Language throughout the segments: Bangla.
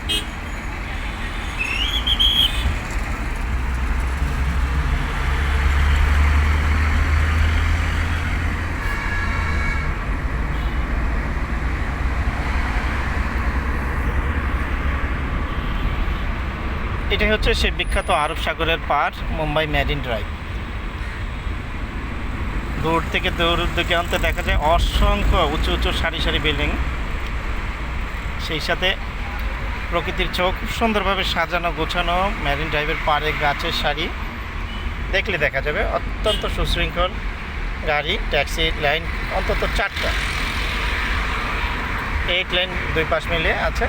এটাই হচ্ছে সে বিখ্যাত আরব সাগরের পার, মুম্বাই মেরিন ড্রাইভ। দূর থেকে দূর দিকে অন্তে দেখা যায় অসংখ্য উঁচু উঁচু সারি সারি বিল্ডিং, সেই সাথে প্রকৃতির চোখ খুব সুন্দরভাবে সাজানো গোছানো মেরিন ড্রাইভের পাড়ে গাছের সারি দেখলে দেখা যাবে অত্যন্ত সুশৃঙ্খল গাড়ি। ট্যাক্সি লাইন অন্তত 4টা, 8 লাইন 2 পাশ মিলে আছে।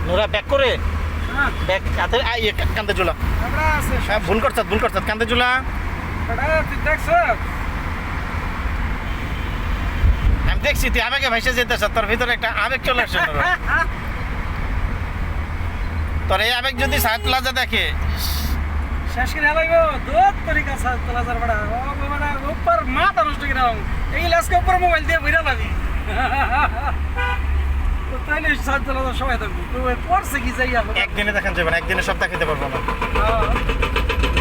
নোরা ব্যাক করে ব্যাক কান্দে ঝুলা, ভুল করছত কান্দে ঝুলা। আমি দেখছি তুই আবেগে ভাইসে যেতেছ, তোর ভিতরে একটা আবেগ চলে আসছে। তোর এই আবেগ যদি সাত প্লাজা দেখে শেষ করে লাগবো দুধ তরিকা সাত প্লাজার বড়া মানে উপর মাথা নষ্ট করে দাও এই লাসকে উপর মোবাইল দিয়ে ভিড়া লাগি তো তাইলে সাত প্লাজা সবাই থাকবো তো পড়ছে কি যাই একদিনে দেখান যাবে না, একদিনে সব দেখাতে পারবো না।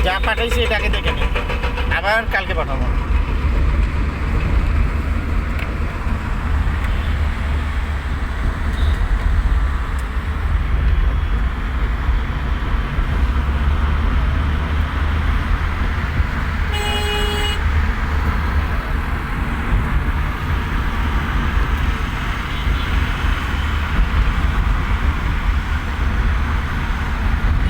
যা পাঠাইছি এটাকে দেখে নি, আবার কালকে পাঠাবো।